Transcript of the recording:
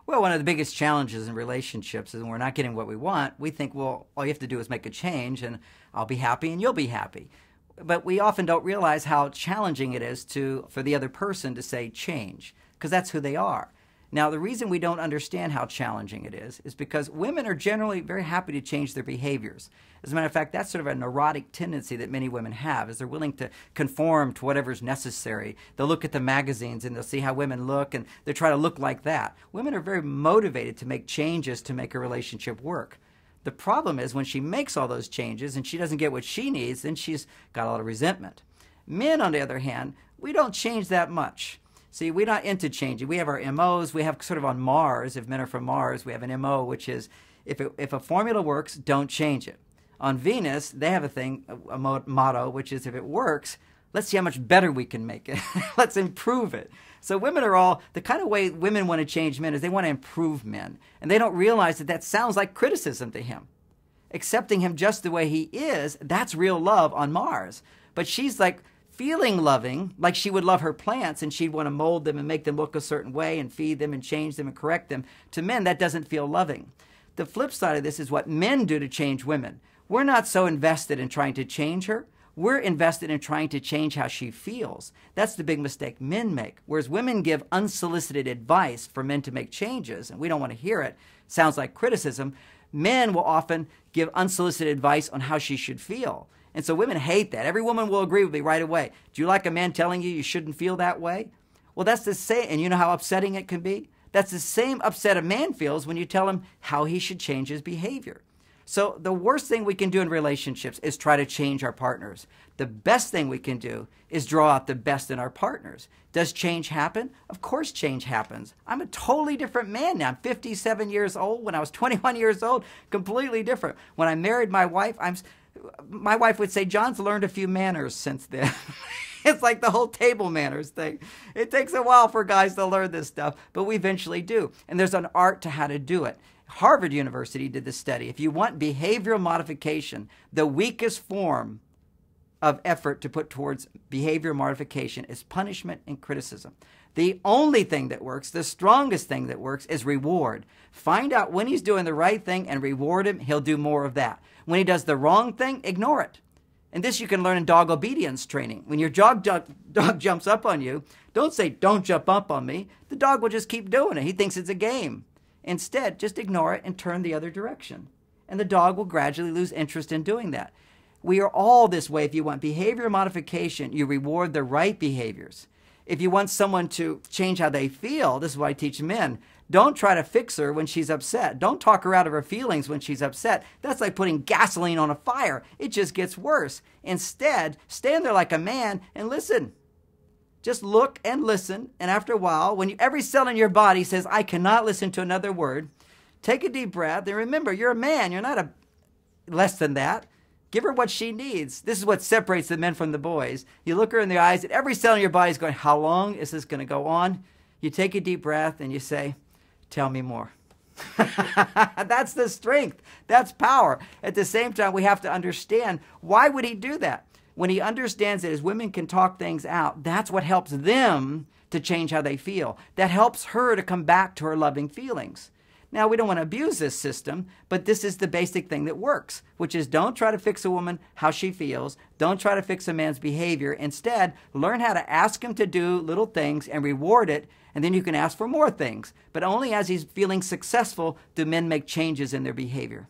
Well, one of the biggest challenges in relationships is when we're not getting what we want, we think, well, all you have to do is make a change and I'll be happy and you'll be happy. But we often don't realize how challenging it is for the other person to say change, because that's who they are. Now, the reason we don't understand how challenging it is because women are generally very happy to change their behaviors. As a matter of fact, that's sort of a neurotic tendency that many women have, is they're willing to conform to whatever's necessary. They'll look at the magazines and they'll see how women look and they try to look like that. Women are very motivated to make changes to make a relationship work. The problem is when she makes all those changes and she doesn't get what she needs, then she's got a lot of resentment. Men, on the other hand, we don't change that much. See, we're not into changing. We have our MOs. We have sort of on Mars, if men are from Mars, we have an MO, which is if a formula works, don't change it. On Venus, they have a motto, which is if it works, let's see how much better we can make it. Let's improve it. So women are all, the kind of way women want to change men is they want to improve men. And they don't realize that that sounds like criticism to him. Accepting him just the way he is, that's real love on Mars. But she's like feeling loving, like she would love her plants, and she'd want to mold them and make them look a certain way and feed them and change them and correct them. To men, that doesn't feel loving. The flip side of this is what men do to change women. We're not so invested in trying to change her. We're invested in trying to change how she feels. That's the big mistake men make. Whereas women give unsolicited advice for men to make changes, and we don't want to hear it. Sounds like criticism. Men will often give unsolicited advice on how she should feel. And so women hate that. Every woman will agree with me right away. Do you like a man telling you you shouldn't feel that way? Well, that's the same. And you know how upsetting it can be? That's the same upset a man feels when you tell him how he should change his behavior. So the worst thing we can do in relationships is try to change our partners. The best thing we can do is draw out the best in our partners. Does change happen? Of course change happens. I'm a totally different man now. I'm 57 years old. When I was 21 years old, completely different. When I married my wife, my wife would say, John's learned a few manners since then. It's like the whole table manners thing. It takes a while for guys to learn this stuff, but we eventually do. And there's an art to how to do it. Harvard University did this study. If you want behavioral modification, the weakest form of effort to put towards behavior modification is punishment and criticism. The only thing that works, the strongest thing that works, is reward. Find out when he's doing the right thing and reward him. He'll do more of that. When he does the wrong thing, ignore it. And this you can learn in dog obedience training. When your dog jumps up on you, don't say, don't jump up on me. The dog will just keep doing it. He thinks it's a game. Instead, just ignore it and turn the other direction. And the dog will gradually lose interest in doing that. We are all this way. If you want behavior modification, you reward the right behaviors. If you want someone to change how they feel, this is what I teach men. Don't try to fix her when she's upset. Don't talk her out of her feelings when she's upset. That's like putting gasoline on a fire. It just gets worse. Instead, stand there like a man and listen. Just look and listen, and after a while, when every cell in your body says, I cannot listen to another word, take a deep breath, and remember, you're a man. You're not a less than that. Give her what she needs. This is what separates the men from the boys. You look her in the eyes, and every cell in your body is going, how long is this going to go on? You take a deep breath, and you say, tell me more. That's the strength. That's power. At the same time, we have to understand, why would he do that? When he understands that as women can talk things out, that's what helps them to change how they feel. That helps her to come back to her loving feelings. Now, we don't want to abuse this system, but this is the basic thing that works, which is don't try to fix a woman how she feels. Don't try to fix a man's behavior. Instead, learn how to ask him to do little things and reward it, and then you can ask for more things. But only as he's feeling successful do men make changes in their behavior.